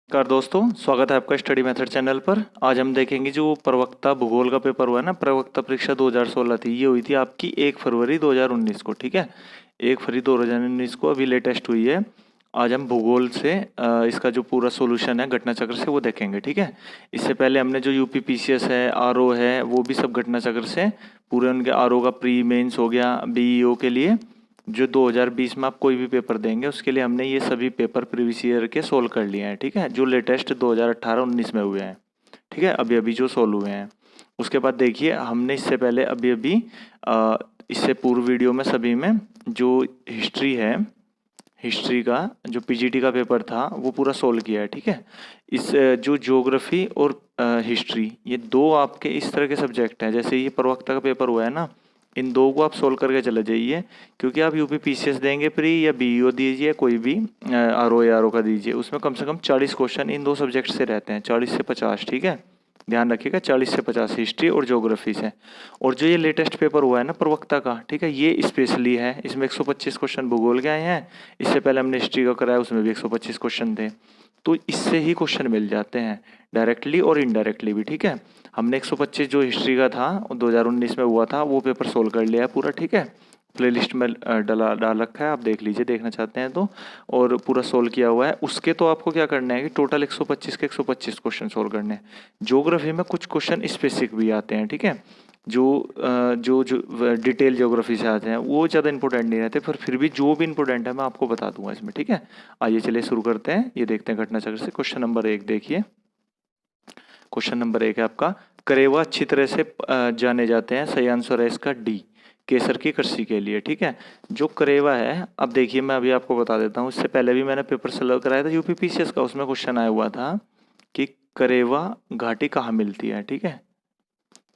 नमस्कार दोस्तों, स्वागत है आपका स्टडी मेथड चैनल पर। आज हम देखेंगे जो प्रवक्ता भूगोल का पेपर हुआ है ना, प्रवक्ता परीक्षा 2016 थी। ये हुई थी आपकी 1 फरवरी 2019 को। ठीक है, 1 फरवरी 2019 को अभी लेटेस्ट हुई है। आज हम भूगोल से इसका जो पूरा सॉल्यूशन है घटना चक्र से वो देखेंगे। ठीक है, इससे पहले हमने जो यूपी पीसीएस है, आरओ है, वो भी सब घटना चक्र से पूरे उनके आरओ का प्री मेंस हो गया, बीईओ के लिए जो 2020 में आप कोई भी पेपर देंगे उसके लिए हमने ये सभी पेपर प्रीवियस ईयर के सोल्व कर लिए हैं। ठीक है, जो लेटेस्ट 2018-19 में हुए हैं। ठीक है, अभी अभी जो सोल्व हुए हैं। उसके बाद देखिए, हमने इससे पहले अभी अभी इससे पूर्व वीडियो में सभी में जो हिस्ट्री है, हिस्ट्री का जो पीजीटी का पेपर था वो पूरा सोल्व किया है। ठीक है, इस जो ज्योग्राफी और हिस्ट्री, ये दो आपके इस तरह के सब्जेक्ट हैं। जैसे ये प्रवक्ता का पेपर हुआ है ना, इन दो को आप सोल्व करके चले जाइए, क्योंकि आप यूपी पीसीएस देंगे प्री या बीईओ दीजिए, कोई भी आरओ या आरओ का दीजिए, उसमें कम से कम 40 क्वेश्चन इन दो सब्जेक्ट से रहते हैं, 40 से 50। ठीक है, ध्यान रखिएगा, 40 से 50 हिस्ट्री और ज्योग्राफी से। और जो ये लेटेस्ट पेपर हुआ है ना प्रवक्ता का, ठीक है, ये स्पेशली है, इसमें 125 क्वेश्चन भूगोल के आए हैं। इससे पहले हमने हिस्ट्री का कराया, उसमें भी 125 क्वेश्चन थे। तो इससे ही क्वेश्चन मिल जाते हैं डायरेक्टली और इनडायरेक्टली भी। ठीक है, हमने 125 जो हिस्ट्री का था 2019 में हुआ था वो पेपर सोल्व कर लिया है पूरा। ठीक है, प्लेलिस्ट में डाल रखा है, आप देख लीजिए, देखना चाहते हैं तो। और पूरा सोल्व किया हुआ है। उसके तो आपको क्या करना है कि टोटल 125 के 125 क्वेश्चन सोल्व करने हैं। ज्योग्राफी में कुछ क्वेश्चन स्पेसिफिक भी आते हैं। ठीक है, जो डिटेल ज्योग्राफी से आते हैं वो ज़्यादा इंपॉर्टेंट नहीं रहते, पर फिर भी जो भी इंपॉर्टेंट है मैं आपको बता दूंगा इसमें। ठीक है, आइए चलिए शुरू करते हैं। ये देखते हैं घटना चक्र से। क्वेश्चन नंबर 1 देखिए। क्वेश्चन नंबर 1 है आपका, करेवा अच्छी तरह से जाने जाते हैं। सही आंसर है इसका डी, केसर की कृषि के लिए। ठीक है, जो करेवा है, अब देखिए मैं अभी आपको बता देता हूँ, इससे पहले भी मैंने पेपर सोल्व कराया था यूपी पीसीएस का, उसमें क्वेश्चन आया हुआ था कि करेवा घाटी कहाँ मिलती है। ठीक है,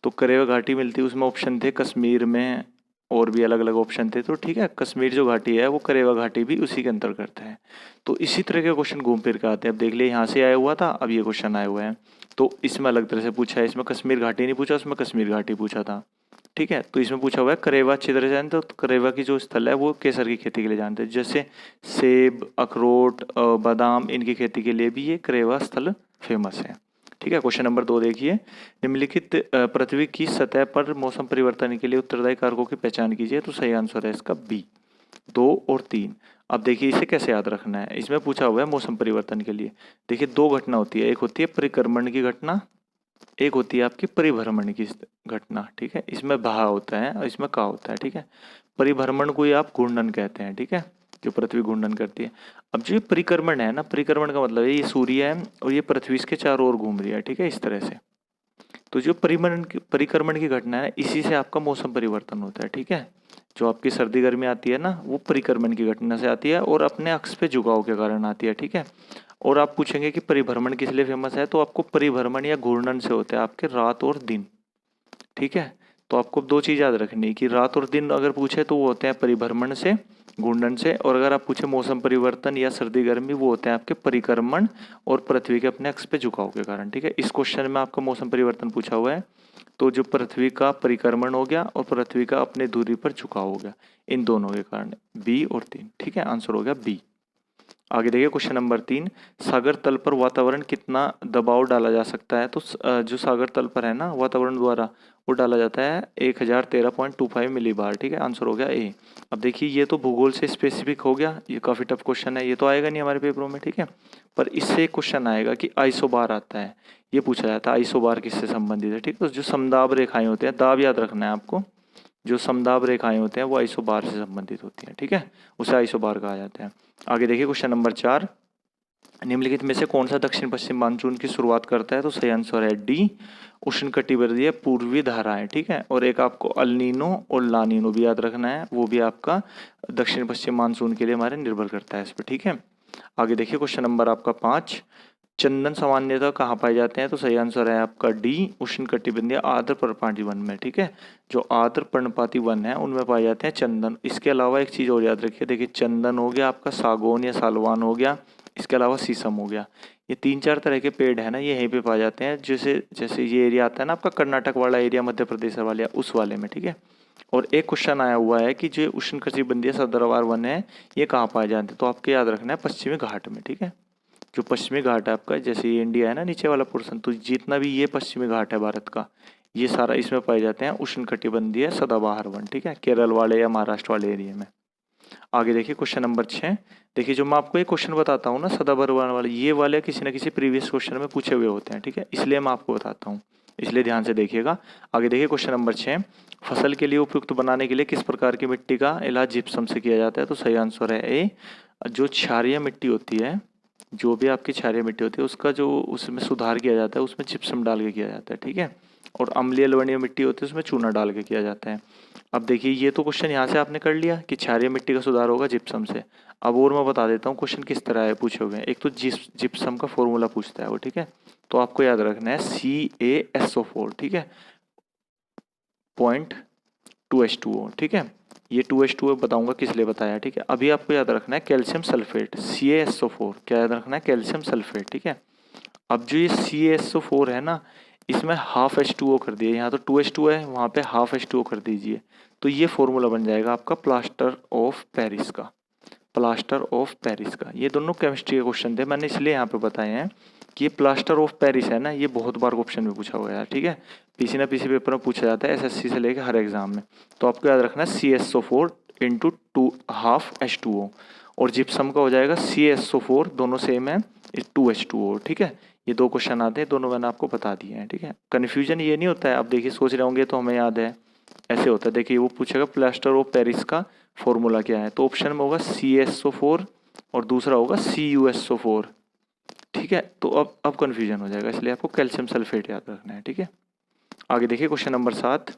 तो करेवा घाटी मिलती है, उसमें ऑप्शन थे कश्मीर में, और भी अलग अलग ऑप्शन थे। तो ठीक है, कश्मीर जो घाटी है वो करेवा घाटी भी उसी के अंतर्गत है। तो इसी तरह के क्वेश्चन घूम फिर के आते हैं। अब देख लिए, यहाँ से आया हुआ था, अब ये क्वेश्चन आए हुए हैं। तो इसमें अलग तरह से पूछा है, इसमें कश्मीर घाटी नहीं पूछा, उसमें कश्मीर घाटी पूछा था। ठीक है, तो इसमें पूछा हुआ है करेवा अच्छी तरह से जानते हो, तो करेवा की जो स्थल है वो केसर की खेती के लिए जानते हैं। जैसे सेब, अखरोट, बादाम, इनकी खेती के लिए भी ये करेवा स्थल फेमस है। ठीक है, क्वेश्चन नंबर 2 देखिए। निम्नलिखित पृथ्वी की सतह पर मौसम परिवर्तन के लिए उत्तरदायी कारकों की पहचान कीजिए। तो सही आंसर है इसका बी, 2 और 3। अब देखिए इसे कैसे याद रखना है। इसमें पूछा हुआ है मौसम परिवर्तन के लिए, देखिए दो घटना होती है, एक होती है परिक्रमण की घटना, एक होती है आपकी परिभ्रमण की घटना। ठीक है, इसमें भा होता है और इसमें का होता है। ठीक है, परिभ्रमण को ही आप घूर्णन कहते हैं। ठीक है, जो पृथ्वी घूर्णन करती है। अब जो ये परिक्रमण है ना, परिक्रमण का मतलब है ये सूर्य है और ये पृथ्वी इसके चारों ओर घूम रही है। ठीक है, इस तरह से। तो जो परिक्रमण की घटना है, इसी से आपका मौसम परिवर्तन होता है। ठीक है, जो आपकी सर्दी गर्मी आती है ना, वो परिक्रमण की घटना से आती है और अपने अक्ष पे झुकाव के कारण आती है। ठीक है, और आप पूछेंगे कि परिभ्रमण किस लिए फेमस है, तो आपको परिभ्रमण या घूर्णन से होते हैं आपके रात और दिन। ठीक है, तो आपको दो चीज याद रखनी है कि रात और दिन अगर पूछे तो वो होते हैं परिभ्रमण से, घूर्णन से, और अगर आप पूछे मौसम परिवर्तन या सर्दी गर्मी, वो होते हैं आपके परिक्रमण और पृथ्वी के अपने अक्ष पे झुकाव के कारण। ठीक है, इस क्वेश्चन में आपका मौसम परिवर्तन पूछा हुआ है, तो जो पृथ्वी का परिक्रमण हो गया और पृथ्वी का अपने दूरी पर झुकाव हो गया, इन दोनों के कारण, बी और 3। ठीक है, आंसर हो गया बी। आगे देखिए क्वेश्चन नंबर 3, सागर तल पर वातावरण कितना दबाव डाला जा सकता है। तो जो सागर तल पर है ना वातावरण द्वारा, वो डाला जाता है 1013.25 मिलीबार। ठीक है, आंसर हो गया ए। अब देखिए ये तो भूगोल से स्पेसिफिक हो गया, ये काफ़ी टफ क्वेश्चन है, ये तो आएगा नहीं हमारे पेपरों में। ठीक है, पर इससे क्वेश्चन आएगा कि आइसोबार आता है, ये पूछा जाता है आइसोबार किससे संबंधित है। ठीक है, तो जो समदाब रेखाएं होते हैं, दाब याद रखना है आपको, जो समदाब रेखाएं होते हैं वो आइसोबार से संबंधित होती हैं। ठीक है, उसे आइसोबार कहा जाता है। आगे देखिए क्वेश्चन नंबर 4, निम्नलिखित में से कौन सा दक्षिण पश्चिम मानसून की शुरुआत करता है। तो सही आंसर है डी, उष्णकटिबंधीय पूर्वी धाराएं। ठीक है, और एक आपको अल्नीनो और लानीनो भी याद रखना है, वो भी आपका दक्षिण पश्चिम मानसून के लिए हमारे निर्भर करता है इस पर। ठीक है, आगे देखिए क्वेश्चन नंबर आपका 5, चंदन सामान्यतः कहाँ पाए जाते हैं। तो सही आंसर है आपका डी, उष्णकटिबंधीय आर्द्र पर्णपाती वन में। ठीक है, जो आर्द्र पर्णपाती वन है उनमें पाए जाते हैं चंदन। इसके अलावा एक चीज और याद रखिए, देखिए चंदन हो गया आपका, सागौन या सालवान हो गया, इसके अलावा शीशम हो गया, ये 3-4 तरह के पेड़ है ना, ये यहीं पे पाए जाते हैं। जैसे जैसे ये एरिया आता है ना आपका कर्नाटक वाला एरिया, मध्य प्रदेश वाला, उस वाले में। ठीक है, और एक क्वेश्चन आया हुआ है कि जो उष्णकटिबंधीय सदाबहार वन है ये कहाँ पाए जाते हैं, तो आपको याद रखना है पश्चिमी घाट में। ठीक है, जो पश्चिमी घाट है आपका, जैसे ये इंडिया है ना नीचे वाला पोर्शन, तो जितना भी ये पश्चिमी घाट है भारत का, ये सारा इसमें पाए जाते हैं उष्णकटिबंधीय सदाबहार वन। ठीक है, केरल वाले या महाराष्ट्र वाले एरिया में। आगे देखिए क्वेश्चन नंबर 6। देखिए जो मैं आपको एक क्वेश्चन बताता हूँ ना सदाबहार वन वाले, ये वाले किसी न किसी प्रीवियस क्वेश्चन में पूछे हुए होते हैं। ठीक है, इसलिए मैं आपको बताता हूँ, इसलिए ध्यान से देखिएगा। आगे देखिए क्वेश्चन नंबर 6। फसल के लिए उपयुक्त बनाने के लिए किस प्रकार की मिट्टी का इलाज जिप्सम से किया जाता है? तो सही आंसर है ए, जो क्षारीय मिट्टी होती है, जो भी आपकी क्षारीय मिट्टी होती है उसका जो उसमें सुधार किया जाता है, उसमें जिप्सम डाल के किया जाता है। ठीक है, और अम्लीय लवणीय मिट्टी होती है उसमें चूना डाल के किया जाता है। अब देखिए ये तो क्वेश्चन यहाँ से आपने कर लिया कि क्षारीय मिट्टी का सुधार होगा जिप्सम से। अब और मैं बता देता हूँ क्वेश्चन किस तरह है पूछे हुए हैं। एक तो जिप्सम का फॉर्मूला पूछता है वो। ठीक है, तो आपको याद रखना है CaSO4। ठीक है, 0.2H2O। ठीक है, ये 2H2O बताऊंगा किस लिए बताया। ठीक है, अभी आपको याद रखना है कैल्शियम सल्फेट, CaSO4। क्या याद रखना है? Calcium sulphate. ठीक है, अब जो ये CaSO4 है ना, इसमें हाफ H2O कर दिए, यहाँ तो 2H2O है, वहाँ पे हाफ H2O कर दीजिए, तो ये फॉर्मूला बन जाएगा आपका प्लास्टर ऑफ पेरिस का। प्लास्टर ऑफ पेरिस का, ये दोनों केमिस्ट्री के क्वेश्चन थे, मैंने इसलिए यहाँ पे बताए हैं कि ये प्लास्टर ऑफ पेरिस है ना, ये बहुत बार क्वेश्चन में पूछा हुआ है। ठीक है, पीसी ना पीसी पेपर में पूछा जाता है SSC से लेकर हर एग्जाम में। तो आपको याद रखना है CaSO4 इंटू 2.5H2O, और जिप्सम का हो जाएगा CaSO4, दोनों सेम है, 2H2O। ठीक है, ये दो क्वेश्चन आते हैं, दोनों मैंने आपको बता दिए हैं। ठीक है, कन्फ्यूजन ये नहीं होता है। अब देखिए सोच रहे होंगे तो हमें याद है, ऐसे होता है। देखिए वो पूछेगा प्लास्टर ऑफ पेरिस का फॉर्मूला क्या है, तो ऑप्शन में होगा CaSO4 और दूसरा होगा CuSO4। ठीक है, तो अब कन्फ्यूजन हो जाएगा, इसलिए आपको कैल्शियम सल्फेट याद रखना है। ठीक है, आगे देखिए क्वेश्चन नंबर 7।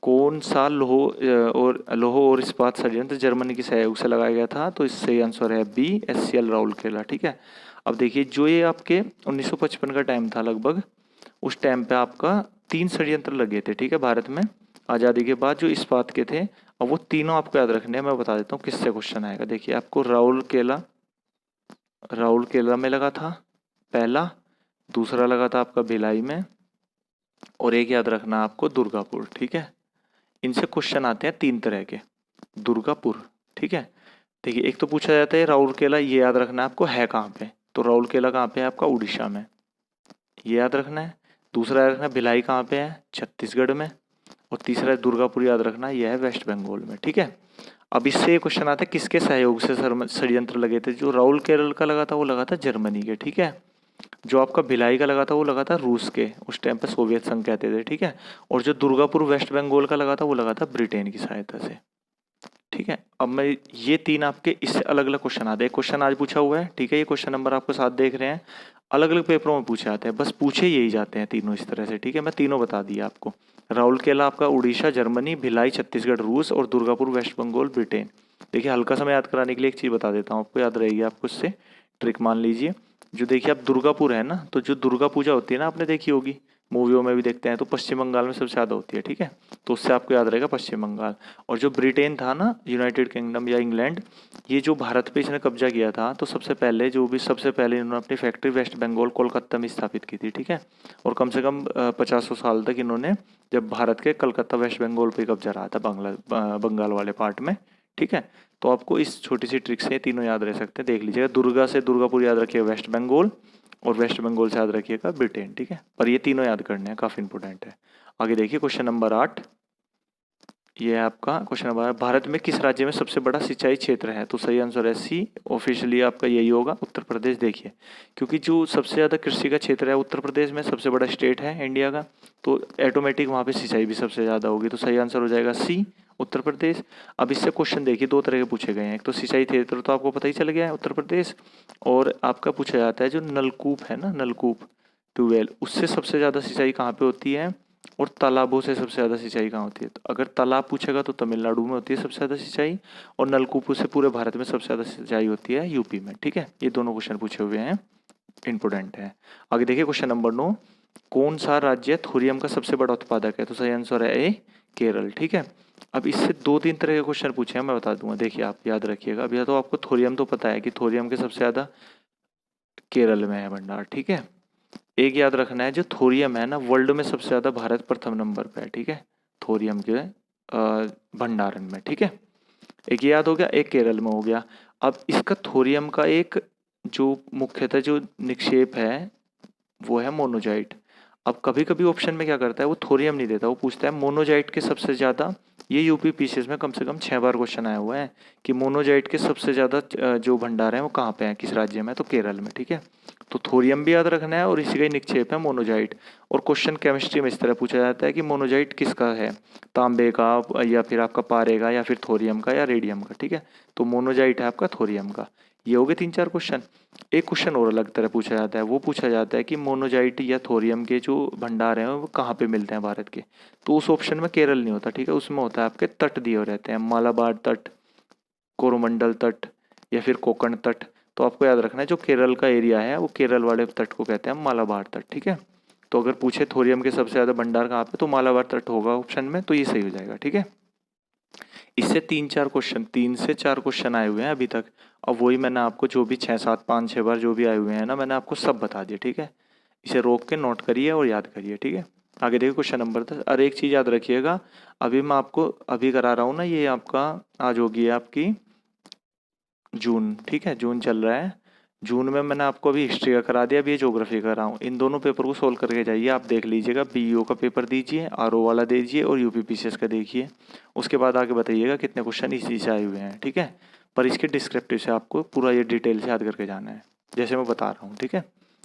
कौन सा लोह और इस्पात षड्यंत्र जर्मनी की सहयोग से लगाया गया था? तो इससे आंसर है बी, SCL राउरकेला। ठीक है, अब देखिए जो ये आपके 1955 का टाइम था लगभग, उस टाइम पे आपका 3 षड्यंत्र लगे थे। ठीक है, भारत में आज़ादी के बाद जो इस्पात के थे, अब वो तीनों आपको याद रखने हैं। मैं बता देता हूँ किससे क्वेश्चन आएगा। देखिए आपको राउरकेला में लगा था पहला, दूसरा लगा था आपका भिलाई में, और एक याद रखना आपको दुर्गापुर। ठीक है, इनसे क्वेश्चन आते हैं 3 तरह के। दुर्गापुर, ठीक है, देखिए एक तो पूछा जाता है राउरकेला, ये याद रखना है आपको है कहाँ पे, तो राउरकेला कहाँ पे है आपका? उड़ीसा में, ये याद रखना है। दूसरा याद रखना भिलाई कहाँ पे है? छत्तीसगढ़ में। और तीसरा दुर्गापुर याद रखना, यह है वेस्ट बंगाल में। ठीक है, अब इससे क्वेश्चन आता है किसके सहयोग से षड्यंत्र लगे थे? जो राउल केरल का लगा था वो लगा था जर्मनी के। ठीक है, जो आपका भिलाई का लगा था वो लगा था रूस के, उस टाइम पे सोवियत संघ कहते थे। ठीक है, और जो दुर्गापुर वेस्ट बंगाल का लगा था वो लगा था ब्रिटेन की सहायता से। ठीक है, अब मैं ये 3 आपके इससे अलग अलग क्वेश्चन आते हैं। क्वेश्चन आज पूछा हुआ है, ठीक है, ये क्वेश्चन नंबर आपको 7 देख रहे हैं, अलग अलग पेपरों में पूछे आते हैं, बस पूछे यही जाते हैं तीनों इस तरह से। ठीक है, मैं तीनों बता दिया आपको। राउरकेला आपका उड़ीसा जर्मनी, भिलाई छत्तीसगढ़ रूस, और दुर्गापुर वेस्ट बंगाल ब्रिटेन। देखिए हल्का समय याद कराने के लिए एक चीज़ बता देता हूँ, आपको याद रहेगी, आपको इससे ट्रिक मान लीजिए। जो देखिए आप दुर्गापुर है ना, तो जो दुर्गा पूजा होती है ना, आपने देखी होगी, मूवियों में भी देखते हैं, तो पश्चिम बंगाल में सबसे ज़्यादा होती है। ठीक है, तो उससे आपको याद रहेगा पश्चिम बंगाल। और जो ब्रिटेन था ना, यूनाइटेड किंगडम या इंग्लैंड, ये जो भारत पे इसने कब्जा किया था, तो सबसे पहले इन्होंने अपनी फैक्ट्री वेस्ट बंगाल कोलकाता में स्थापित की थी। ठीक है, और कम से कम 50 साल तक इन्होंने, जब भारत के कलकत्ता वेस्ट बंगाल पे कब्जा रहा था बंगाल वाले पार्ट में। ठीक है, तो आपको इस छोटी सी ट्रिक से तीनों याद रह सकते हैं, देख लीजिएगा। दुर्गा से दुर्गापुर याद रखिएगा वेस्ट बंगाल, और वेस्ट बंगाल से याद रखिएगा ब्रिटेन। ठीक है, पर ये तीनों याद करने हैं, काफ़ी इंपॉर्टेंट है। आगे देखिए क्वेश्चन नंबर 8, ये है आपका क्वेश्चन नंबर 8। भारत में किस राज्य में सबसे बड़ा सिंचाई क्षेत्र है? तो सही आंसर है सी, ऑफिशियली आपका यही होगा, उत्तर प्रदेश। देखिए क्योंकि जो सबसे ज़्यादा कृषि का क्षेत्र है उत्तर प्रदेश में, सबसे बड़ा स्टेट है इंडिया का, तो ऑटोमेटिक वहाँ पे सिंचाई भी सबसे ज़्यादा होगी, तो सही आंसर हो जाएगा सी, उत्तर प्रदेश। अब इससे क्वेश्चन देखिए 2 तरह के पूछे गए हैं, एक तो सिंचाई क्षेत्र तो आपको पता ही चल गया है उत्तर प्रदेश, और आपका पूछा जाता है जो नलकूप है ना, नलकूप ट्यूबवेल, उससे सबसे ज़्यादा सिंचाई कहाँ पे होती है, और तालाबों से सबसे ज़्यादा सिंचाई कहाँ होती है? तो अगर तालाब पूछेगा तो तमिलनाडु में होती है सबसे ज़्यादा सिंचाई, और नलकूपों से पूरे भारत में सबसे ज़्यादा सिंचाई होती है यूपी में। ठीक है, ये दोनों क्वेश्चन पूछे हुए हैं, इंपोर्टेंट है। आगे देखिए क्वेश्चन नंबर 9, कौन सा राज्य थोरियम का सबसे बड़ा उत्पादक है? तो सही आंसर है ए, केरल। ठीक है, अब इससे 2-3 तरह के क्वेश्चन पूछे हैं, मैं बता दूंगा, देखिए आप याद रखिएगा। अब या तो आपको थोरियम तो पता है कि थोरियम के सबसे ज़्यादा केरल में है भंडार। ठीक है, एक याद रखना है जो थोरियम है ना, वर्ल्ड में सबसे ज़्यादा भारत प्रथम नंबर पे है। ठीक है, थोरियम के भंडारण में। ठीक है, एक याद हो गया, एक केरल में हो गया। अब इसका थोरियम का एक जो मुख्यतः जो निक्षेप है वो है मोनोजाइट। अब कभी कभी ऑप्शन में क्या करता है, वो थोरियम नहीं देता, वो पूछता है मोनोजाइट के सबसे ज़्यादा, ये यूपी पीसीएस में कम से कम 6 बार क्वेश्चन आया हुआ है कि मोनोजाइट के सबसे ज़्यादा जो भंडार है वो कहाँ पे है, किस राज्य में, तो केरल में। ठीक है, तो थोरियम भी याद रखना है और इसी का ही निक्षेप है मोनोजाइट। और क्वेश्चन केमिस्ट्री में इस तरह पूछा जाता है कि मोनोजाइट किसका है, तांबे का या फिर आपका पारे का या फिर थोरियम का या रेडियम का। ठीक है, तो मोनोजाइट है आपका थोरियम का। ये हो गए 3-4 क्वेश्चन। एक क्वेश्चन और अलग तरह पूछा जाता है, वो पूछा जाता है कि मोनोजाइट या थोरियम के जो भंडार हैं वो कहाँ पे मिलते हैं भारत के। तो उस ऑप्शन में केरल नहीं होता, ठीक है, उसमें होता है आपके तट दिए हुए रहते हैं, मालाबार तट, कोरोमंडल तट या फिर कोकण तट। तो आपको याद रखना है जो केरल का एरिया है वो केरल वाले तट को कहते हैं मालाबार तट। ठीक है, तो अगर पूछे थोरियम के सबसे ज़्यादा भंडार कहाँ पे, तो मालाबार तट होगा ऑप्शन में, तो ये सही हो जाएगा। ठीक है, इससे 3 से 4 क्वेश्चन आए हुए हैं अभी तक। अब वही मैंने आपको जो भी 6-7-5-6 बार जो भी आए हुए हैं ना, मैंने आपको सब बता दिया। ठीक है, इसे रोक के नोट करिए और याद करिए। ठीक है, आगे देखिए क्वेश्चन नंबर 10। और एक चीज़ याद रखिएगा, अभी मैं आपको अभी करा रहा हूँ ना, ये आपका आज होगी आपकी जून। ठीक है, जून चल रहा है, जून में मैंने आपको अभी हिस्ट्री का करा दिया, अभी ये ज्योग्राफी का रहा हूँ। इन दोनों पेपर को सोल्व करके जाइए, आप देख लीजिएगा, बीईओ का पेपर दीजिए, आरओ वाला दीजिए और यूपीपीसीएस का देखिए। उसके बाद आगे बताइएगा कितने क्वेश्चन इसी से आए हुए हैं। ठीक है, पर इसके डिस्क्रिप्टिव से आपको पूरा ये डिटेल से याद करके जाना है, जैसे मैं बता रहा हूँ। ठीक है,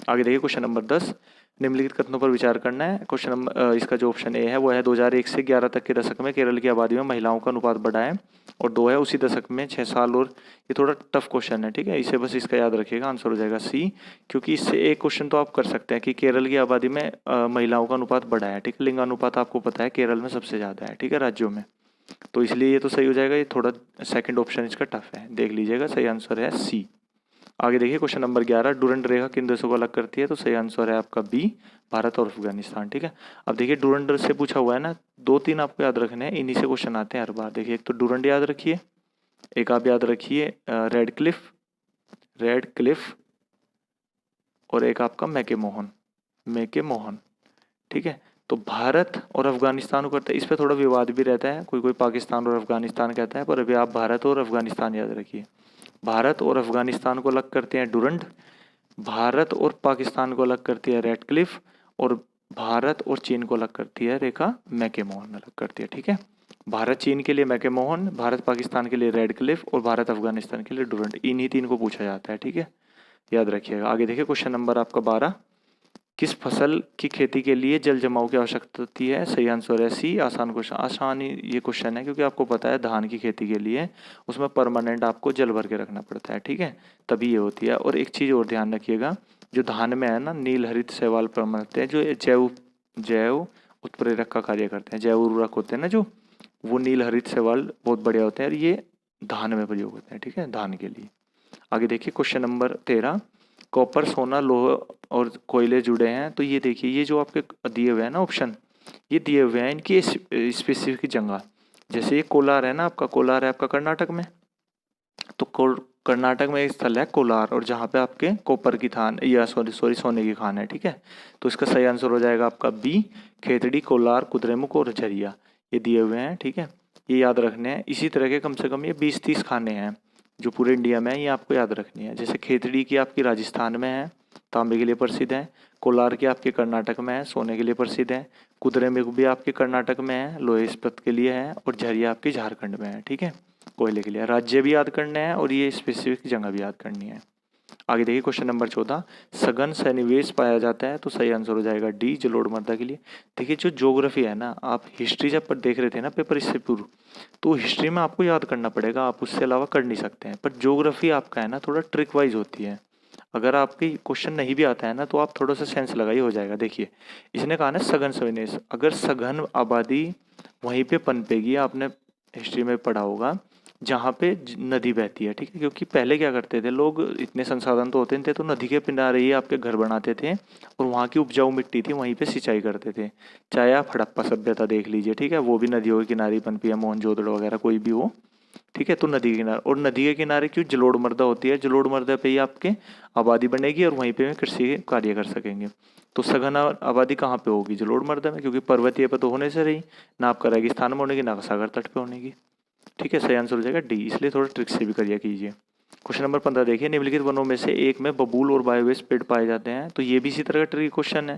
आगे देखिए क्वेश्चन नंबर 10। निम्नलिखित कथनों पर विचार करना है। क्वेश्चन नंबर इसका जो ऑप्शन ए है वो है 2001 से 11 तक के दशक में केरल की आबादी में महिलाओं का अनुपात बढ़ा है। और 2 है उसी दशक में 6 साल और, ये थोड़ा टफ क्वेश्चन है। ठीक है, इसे बस इसका याद रखिएगा, आंसर हो जाएगा सी। क्योंकि इससे एक क्वेश्चन तो आप कर सकते हैं कि केरल की आबादी में महिलाओं का अनुपात बढ़ा है। ठीक है, लिंग अनुपात आपको पता है केरल में सबसे ज़्यादा है। ठीक है, राज्यों में, तो इसलिए ये तो सही हो जाएगा। ये थोड़ा सेकंड ऑप्शन इसका टफ है, देख लीजिएगा, सही आंसर है सी। आगे देखिए क्वेश्चन नंबर 11। डुरंड रेखा किन देशों को अलग करती है, तो सही आंसर है आपका बी, भारत और अफगानिस्तान। ठीक है, अब देखिए डुरंड से पूछा हुआ है ना, 2-3 आपको याद रखने हैं, इन्हीं से क्वेश्चन आते हैं हर बार। देखिए एक तो डुरंड याद रखिए, एक आप याद रखिए रेड क्लिफ और एक आपका मैके मोहन। ठीक है, तो भारत और अफगानिस्तान को करता है, इस पर थोड़ा विवाद भी रहता है, कोई कोई पाकिस्तान और अफगानिस्तान कहता है, पर अभी आप भारत और अफगानिस्तान याद रखिए। भारत और अफगानिस्तान को अलग करते हैं डुरंड, भारत और पाकिस्तान को अलग करती है रेड क्लिफ, और भारत और चीन को अलग करती है रेखा मैके मोहन अलग करती है। ठीक है, भारत चीन के लिए मैके मोहन, भारत पाकिस्तान के लिए रेड क्लिफ और भारत अफगानिस्तान के लिए डुरंड, इन्हीं 3 को पूछा जाता है। ठीक है, याद रखिएगा। आगे देखिए क्वेश्चन नंबर आपका 12। किस फसल की खेती के लिए जल जमाव की आवश्यकता होती है, सही आंसर है सी। आसान क्वेश्चन, आसान ही ये क्वेश्चन है, क्योंकि आपको पता है धान की खेती के लिए उसमें परमानेंट आपको जल भर के रखना पड़ता है। ठीक है, तभी ये होती है। और एक चीज़ और ध्यान रखिएगा, जो धान में है ना, नील हरित शैवाल प्रमाण होते हैं, जो जैव उत्प्रेरक का कार्य करते हैं, जैव उर्वरक होते हैं ना जो, वो नील हरित शैवाल बहुत बढ़िया होते हैं और ये धान में प्रयोग होते हैं। ठीक है, धान के लिए। आगे देखिए क्वेश्चन नंबर 13। कॉपर, सोना, लोह और कोयले जुड़े हैं, तो ये देखिए, ये जो आपके दिए हुए हैं ना ऑप्शन, ये दिए हुए हैं इनकी स्पेसिफिक जगह। जैसे ये कोलार है ना, आपका कोलार है आपका कर्नाटक में, तो कर्नाटक में एक स्थल है कोलार, और जहाँ पे आपके कॉपर की खान या सॉरी सोने की खान है। ठीक है, तो इसका सही आंसर हो जाएगा आपका बी, खेतड़ी, कोलार, कुद्रेमुख और झरिया, ये दिए हुए हैं। ठीक है, ये याद रखने हैं। इसी तरह के कम से कम ये 20-30 खाने हैं जो पूरे इंडिया में है, ये आपको याद रखनी है। जैसे खेतड़ी की आपकी राजस्थान में है, तांबे के लिए प्रसिद्ध है, कोलार की आपके कर्नाटक में है, सोने के लिए प्रसिद्ध है, कुद्रेमुख भी आपके कर्नाटक में है, लोहे इस्पात के लिए है, और झरिया आपकी झारखंड में है। ठीक है, कोयले के लिए। राज्य भी याद करने हैं और ये स्पेसिफिक जगह भी याद करनी है। आगे देखिए क्वेश्चन नंबर 14। सघन सन्निवेश पाया जाता है, तो सही आंसर हो जाएगा डी, जलोढ़ मृदा के लिए। देखिए जो ज्योग्राफी है ना, आप हिस्ट्री जब पर देख रहे थे ना पेपर इससे पूर्व, तो हिस्ट्री में आपको याद करना पड़ेगा, आप उससे अलावा कर नहीं सकते हैं। पर ज्योग्राफी आपका है ना थोड़ा ट्रिक वाइज होती है, अगर आपकी क्वेश्चन नहीं भी आता है ना, तो आप थोड़ा सा सेंस लगाइए, हो जाएगा। देखिए इसने कहा ना सघन सन्निवेश, अगर सघन आबादी वहीं पे पनपेगी, आपने हिस्ट्री में पढ़ा होगा, जहाँ पे नदी बहती है। ठीक है, क्योंकि पहले क्या करते थे लोग, इतने संसाधन तो होते नहीं थे, तो नदी के किनारे ही आपके घर बनाते थे और वहाँ की उपजाऊ मिट्टी थी, वहीं पे सिंचाई करते थे। चाहे आप हड़प्पा सभ्यता देख लीजिए, ठीक है, वो भी नदियों के किनारे पनपी है, मोहनजोदड़ो वगैरह कोई भी हो। ठीक है, तो नदी के किनारे, और नदी के किनारे क्यों, जलोढ़ मृदा होती है, जलोढ़ मृदा पे ही आपके आबादी बनेगी और वहीं पे कृषि कार्य कर सकेंगे। तो सघन आबादी कहाँ पे होगी, जलोढ़ मृदा में, क्योंकि पर्वतीय पे तो होने से रही ना, आपका रेगिस्तान में होने की, ना सागर तट पे होने की। ठीक है, सही आंसर हो जाएगा डी, इसलिए थोड़ा ट्रिक से भी करिए कीजिए। क्वेश्चन नंबर 15 देखिए, निम्नलिखित वनों में से एक में बबूल और बायोवेस्ट पेड़ पाए जाते हैं। तो ये भी इसी तरह का ट्रिकी क्वेश्चन है।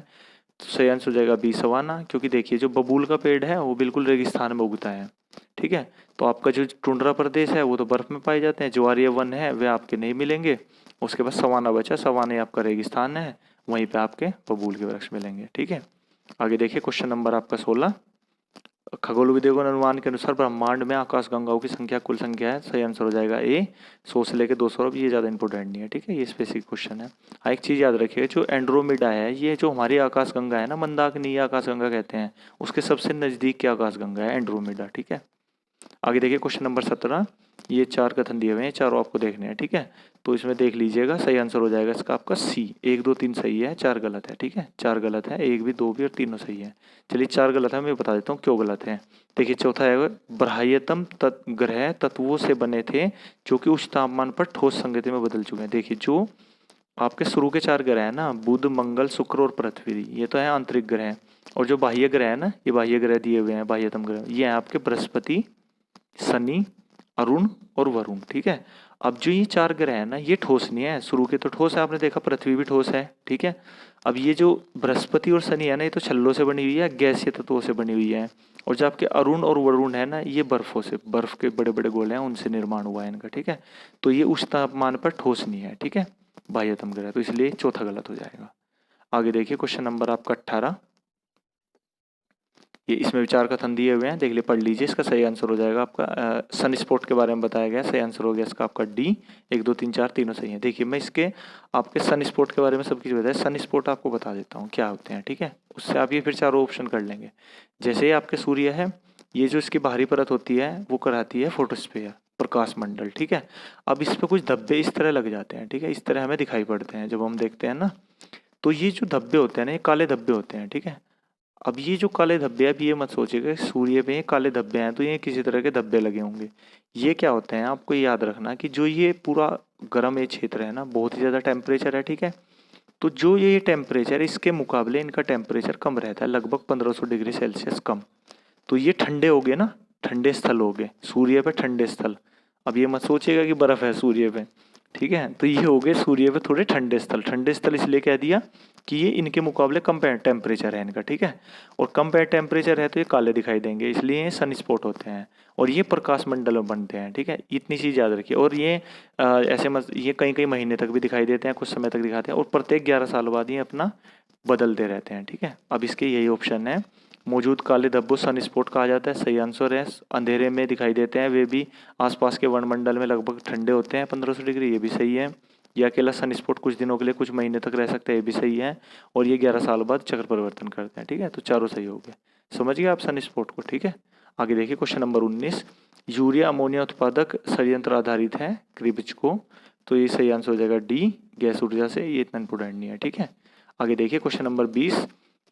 तो सही आंसर हो जाएगा बी, सवाना। क्योंकि देखिए जो बबूल का पेड़ है वो बिल्कुल रेगिस्तान में उगता है, ठीक है। तो आपका जो टुंड्रा प्रदेश है वो तो बर्फ में पाए जाते हैं, ज्वारीय वन है वे आपके नहीं मिलेंगे। उसके बाद सवाना बचा, सवाना आपका रेगिस्तान है, वहीं पे आपके बबूल के वृक्ष मिलेंगे, ठीक है। आगे देखिए क्वेश्चन नंबर आपका 16, खगोल विद्वान अनुमान के अनुसार ब्रह्मांड में आकाश गंगाओं की संख्या कुल संख्या है। सही आंसर हो जाएगा ए, 100 से लेकर 200। अब ये ज़्यादा इंपॉर्टेंट नहीं है, ठीक है, ये स्पेसिफिक क्वेश्चन है। हाँ, एक चीज़ याद रखिएगा, जो एंड्रोमेडा है ये जो हमारी आकाश गंगा है ना, मंदाकिनी आकाश गंगा कहते हैं, उसके सबसे नज़दीक की आकाश गंगा है एंड्रोमेडा, ठीक है। आगे देखिए क्वेश्चन नंबर 17, ये 4 कथन दिए हुए हैं, चारों आपको देखने हैं, ठीक है। तो इसमें देख लीजिएगा, सही आंसर हो जाएगा इसका आपका सी। 1, 2, 3 सही है, 4 गलत है, ठीक है। 4 गलत है, 1 भी, 2 भी और तीनों सही है। चलिए 4 गलत है, मैं बता देता हूँ क्यों गलत है। देखिए चौथा है, बाह्यतम ग्रह तत्वों से बने थे जो कि उच्च तापमान पर ठोस संगति में बदल चुके हैं। देखिए जो आपके शुरू के 4 ग्रह है ना, बुध, मंगल, शुक्र और पृथ्वी, ये तो है आंतरिक ग्रह। और जो बाह्य ग्रह है ना, ये बाह्य ग्रह दिए हुए हैं, बाह्यतम ग्रह, ये है आपके बृहस्पति, शनि, अरुण और वरुण, ठीक है। अब जो ये 4 ग्रह है ना, ये ठोस नहीं है, शुरू के तो ठोस है, आपने देखा पृथ्वी भी ठोस है, ठीक है। अब ये जो बृहस्पति और शनि है ना, ये तो छल्लों से बनी हुई है, गैसीय तत्वों से बनी हुई है। और जो आपके अरुण और वरुण है ना, ये बर्फों से, बर्फ के बड़े बड़े गोले हैं, उनसे निर्माण हुआ है इनका, ठीक है। तो ये उस तापमान पर ठोस नहीं है, ठीक है, बाह्यतम ग्रह, तो इसलिए चौथा गलत हो जाएगा। आगे देखिए क्वेश्चन नंबर आपका 18, ये इसमें विचार कथन दिए हुए हैं, देख लिए, पढ़ लीजिए। इसका सही आंसर हो जाएगा आपका सन स्पॉट के बारे में बताया गया, सही आंसर हो गया इसका आपका डी। 1, 2, 3, 4 तीनों सही है। देखिए मैं इसके आपके सन स्पॉट के बारे में सब कुछ बताया, सन स्पॉट आपको बता देता हूँ क्या होते हैं, ठीक है। उससे आप ये फिर चारों ऑप्शन कर लेंगे। जैसे ही आपके सूर्य है, ये जो इसकी बाहरी परत होती है वो कराती है फोटोस्फीयर, प्रकाश मंडल, ठीक है। अब इस पर कुछ धब्बे इस तरह लग जाते हैं, ठीक है, इस तरह हमें दिखाई पड़ते हैं जब हम देखते हैं ना। तो ये जो धब्बे होते हैं ना, ये काले धब्बे होते हैं, ठीक है। अब ये जो काले धब्बे हैं, अब ये मत सोचिएगा सूर्य पे काले धब्बे हैं तो ये किसी तरह के धब्बे लगे होंगे। ये क्या होते हैं, आपको याद रखना कि जो ये पूरा गर्म ये क्षेत्र है ना, बहुत ही ज़्यादा टेम्परेचर है, ठीक है। तो जो ये टेम्परेचर, इसके मुकाबले इनका टेम्परेचर कम रहता है, लगभग 1500 डिग्री सेल्सियस कम। तो ये ठंडे हो गए ना, ठंडे स्थल हो गए, सूर्य पे ठंडे स्थल। अब ये मत सोचिएगा कि बर्फ़ है सूर्य पे, ठीक है। तो ये हो गए सूर्य पे थोड़े ठंडे स्थल। ठंडे स्थल इसलिए कह दिया कि ये इनके मुकाबले कम टेम्परेचर है इनका, ठीक है। और कम टेम्परेचर है तो ये काले दिखाई देंगे, इसलिए ये सन स्पॉट होते हैं। और ये प्रकाश मंडल में बनते हैं, ठीक है, इतनी चीज़ याद रखिए। और ये ऐसे ये कई कई महीने तक भी दिखाई देते हैं, कुछ समय तक दिखाते हैं, और प्रत्येक 11 साल बाद ये अपना बदलते रहते हैं, ठीक है। अब इसके यही ऑप्शन है, मौजूद काले धब्बों सन स्पॉट कहा जाता है, सही आंसर है। अंधेरे में दिखाई देते हैं, वे भी आसपास के वायुमंडल में लगभग ठंडे होते हैं 1500 डिग्री, ये भी सही है। ये अकेला सन स्पॉट कुछ दिनों के लिए, कुछ महीने तक रह सकते हैं, ये भी सही है। और ये 11 साल बाद चक्र परिवर्तन करते हैं, ठीक है। तो चारों सही हो गए, समझ गए आप सन स्पॉट को, ठीक है। आगे देखिए क्वेश्चन नंबर 19, यूरिया अमोनिया उत्पादक षडयंत्र आधारित है क्रिबिच को। तो ये सही आंसर हो जाएगा डी, गैस ऊर्जा से, ये इतना इंपोर्टेंट नहीं है, ठीक है। आगे देखिए क्वेश्चन नंबर 20,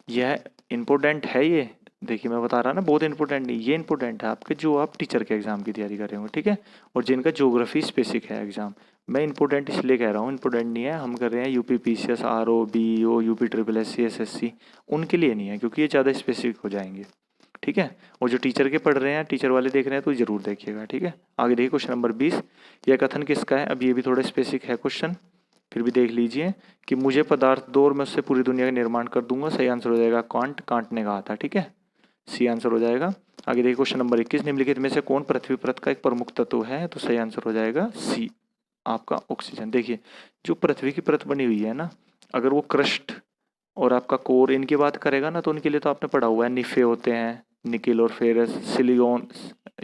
यह इंपॉर्टेंट है, ये देखिए मैं बता रहा ना, बहुत इंपॉर्टेंट नहीं, ये इंपॉर्टेंट है आपके जो आप टीचर के एग्जाम की तैयारी कर रहे हो, ठीक है। और जिनका ज्योग्राफी स्पेसिफिक है एग्जाम, मैं इंपॉर्टेंट इसलिए कह रहा हूँ, इंपॉर्टेंट नहीं है, हम कर रहे हैं UP PCS, RO, BO, UP SSSC, SSC, उनके लिए नहीं है, क्योंकि ये ज़्यादा स्पेसिफिक हो जाएंगे, ठीक है। और जो टीचर के पढ़ रहे हैं, टीचर वाले देख रहे हैं, तो जरूर देखिएगा, ठीक है। आगे देखिए क्वेश्चन नंबर 20, यह कथन किसका है। अब ये भी थोड़ा स्पेसिफिक है क्वेश्चन, फिर भी देख लीजिए कि मुझे पदार्थ दो और मैं उससे पूरी दुनिया का निर्माण कर दूंगा। सही आंसर हो जाएगा कांट ने कहा था, ठीक है, सी आंसर हो जाएगा। आगे देखिए क्वेश्चन नंबर 21, निम्नलिखित में से कौन पृथ्वी परत का एक प्रमुख तत्व है। तो सही आंसर हो जाएगा सी, आपका ऑक्सीजन। देखिए जो पृथ्वी की परत बनी हुई है ना, अगर वो क्रस्ट और आपका कोर इनकी बात करेगा ना, तो उनके लिए तो आपने पढ़ा हुआ है, निफे होते हैं, निकिल और फेरस, सिलिकॉन,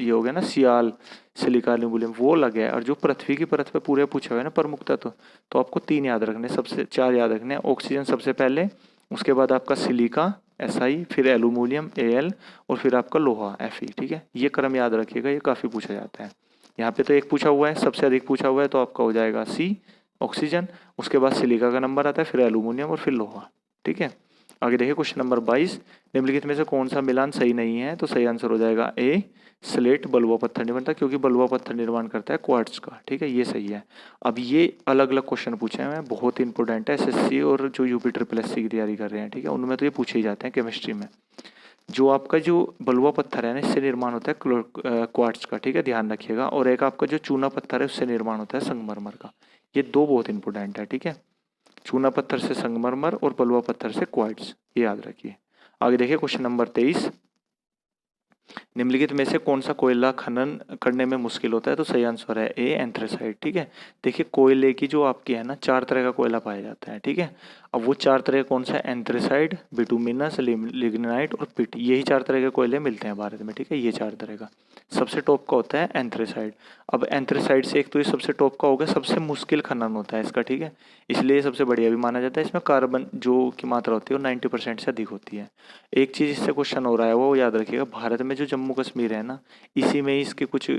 ये हो गया ना, सियाल, सिलिका, एल्यूमिनियम, वो लगे है। और जो पृथ्वी की परत पे पूरे पूछा हुआ है ना प्रमुख तत्व, तो आपको 3 याद रखने, सबसे 4 याद रखने, ऑक्सीजन सबसे पहले, उसके बाद आपका सिलिका SI, फिर एल्यूमिनियम Al, और फिर आपका लोहा Fe, ठीक है। ये क्रम याद रखिएगा, ये काफ़ी पूछा जाता है। यहाँ पे तो एक पूछा हुआ है, सबसे अधिक पूछा हुआ है, तो आपका हो जाएगा सी, ऑक्सीजन। उसके बाद सिलिका का नंबर आता है, फिर एल्यूमिनियम और फिर लोहा, ठीक है। आगे देखिए क्वेश्चन नंबर 22, निम्नलिखित में से कौन सा मिलान सही नहीं है। तो सही आंसर हो जाएगा ए, स्लेट बलुआ पत्थर नहीं बनता, क्योंकि बलुआ पत्थर निर्माण करता है क्वार्ट्ज का, ठीक है, ये सही है। अब ये अलग अलग क्वेश्चन पूछे हैं, बहुत इंपॉर्टेंट है, SSC और जो UP SSSC की तैयारी कर रहे हैं, ठीक है, उनमें तो ये पूछे ही जाते हैं केमिस्ट्री में। जो आपका जो बलुआ पत्थर है ना, इससे निर्माण होता है क्वार्ट्ज का, ठीक है, ध्यान रखिएगा। और एक आपका जो चूना पत्थर है उससे निर्माण होता है संगमरमर का। ये दो बहुत इंपॉर्टेंट है, ठीक है। चूना पत्थर से संगमरमर और बलुआ पत्थर से क्वार्ट्ज, ये याद रखिए। आगे देखिए क्वेश्चन नंबर 23, निम्नलिखित में से कौन सा कोयला खनन करने में मुश्किल होता है? तो सही आंसर है ए, एंथ्रेसाइट, ठीक है। देखिए कोयले की जो आपकी है ना, 4 तरह का कोयला पाया जाता है, ठीक है। अब वो 4 तरह कौन सा? एंथ्रेसाइट, बिटुमिनस, लिग्नाइट और पिट, यही 4 तरह के कोयले मिलते हैं भारत में, ठीक है। ये 4 तरह का, सबसे टॉप का होता है एंथ्रेसाइट। अब एंथ्रेसाइट से एक तो ये सबसे टॉप का होगा, सबसे मुश्किल खनन होता है इसका, ठीक है, इसलिए सबसे बढ़िया भी माना जाता है। इसमें कार्बन जो की मात्रा होती है वो 90% से अधिक होती है। एक चीज़ इससे क्वेश्चन हो रहा है वो याद रखिएगा, भारत में जो जम्मू कश्मीर है ना, इसी में ही इसके कुछ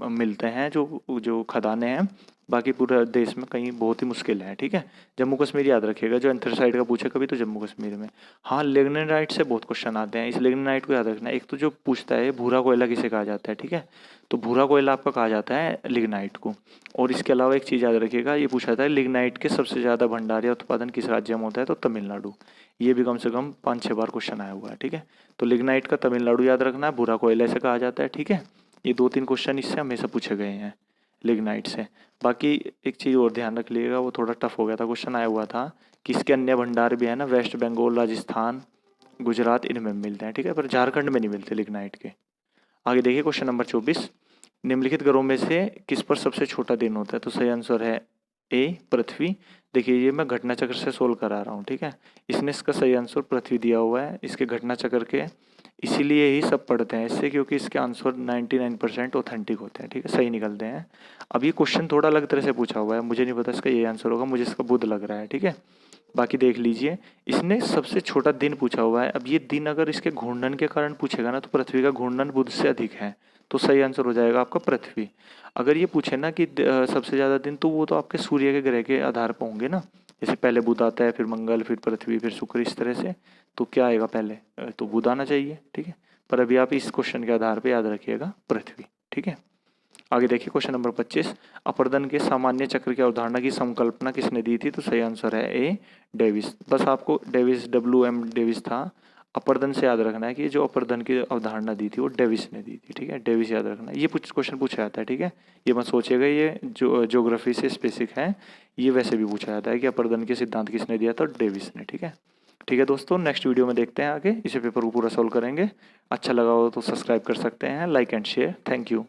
मिलते हैं जो जो खदानें हैं, बाकी पूरे देश में कहीं बहुत ही मुश्किल है, ठीक है। जम्मू कश्मीर याद रखिएगा, जो एंथ्रेसाइट का पूछे कभी तो जम्मू कश्मीर में। हाँ, लिग्नाइट से बहुत क्वेश्चन आते हैं, इस लिग्नाइट को याद रखना। एक तो जो पूछता है भूरा कोयला किसे कहा जाता है, ठीक है, तो भूरा कोयला आपका कहा जाता है लिग्नाइट को। और इसके अलावा एक चीज़ याद रखिएगा, ये पूछा था लिग्नाइट के सबसे ज़्यादा भंडार या उत्पादन किस राज्य में होता है? तो तमिलनाडु। ये भी कम से कम 5-6 बार क्वेश्चन आया हुआ है, ठीक है। तो लिग्नाइट का तमिलनाडु याद रखना है, भूरा कोयला से कहा जाता है, ठीक है। ये 2-3 क्वेश्चन इससे हमेशा पूछे गए हैं लिग्नाइट से। बाकी एक चीज़ और ध्यान रख लीजिएगा, वो थोड़ा टफ हो गया था, क्वेश्चन आया हुआ था कि इसके अन्य भंडार भी है ना, वेस्ट बंगाल, राजस्थान, गुजरात, इनमें मिलते हैं, ठीक है, पर झारखंड में नहीं मिलते लिग्नाइट के। आगे देखिए क्वेश्चन नंबर 24, निम्नलिखित ग्रहों में से किस पर सबसे छोटा दिन होता है? तो सही आंसर है ए, पृथ्वी। देखिए ये मैं घटना चक्र से सोल्व करा रहा हूँ, ठीक है। इसने इसका सही आंसर पृथ्वी दिया हुआ है, इसके घटना चक्र के, इसीलिए ही सब पढ़ते हैं इससे, क्योंकि इसके आंसर 99% ऑथेंटिक होते हैं, ठीक है, सही निकलते हैं। अब ये क्वेश्चन थोड़ा अलग तरह से पूछा हुआ है, मुझे नहीं पता इसका ये आंसर होगा, मुझे इसका बुध लग रहा है, ठीक है। बाकी देख लीजिए, इसने सबसे छोटा दिन पूछा हुआ है। अब ये दिन अगर इसके घूर्णन के कारण पूछेगा ना, तो पृथ्वी का घूर्णन बुध से अधिक है, तो सही आंसर हो जाएगा आपका पृथ्वी। अगर ये पूछे ना कि सबसे ज़्यादा दिन, तो वो तो आपके सूर्य के ग्रह के आधार पर होंगे ना, जैसे पहले बुध आता है, फिर मंगल, फिर पृथ्वी, फिर शुक्र, इस तरह से। तो क्या आएगा पहले? तो बुध आना चाहिए, ठीक है। पर अभी आप इस क्वेश्चन के आधार पर याद रखिएगा पृथ्वी, ठीक है। आगे देखिए क्वेश्चन नंबर 25, अपर्दन के सामान्य चक्र की अवधारणा की संकल्पना किसने दी थी? तो सही आंसर है ए, डेविस। बस आपको डेविस, WM डेविस था। अपर्दन से याद रखना है कि जो अपर्दन की अवधारणा दी थी वो डेविस ने दी थी, ठीक है, डेविस याद रखना है। ये क्वेश्चन पूछा जाता है, ठीक है, ये मत सोचिएगा ये जो ज्योग्राफी से स्पेसिफिक है, ये वैसे भी पूछा जाता है कि अपर्दन के सिद्धांत किसने दिया था? डेविस ने, ठीक है। ठीक है दोस्तों, नेक्स्ट वीडियो में देखते हैं आगे, इसे पेपर को पूरा सॉल्व करेंगे। अच्छा लगा हो तो सब्सक्राइब कर सकते हैं, like and share. Thank you.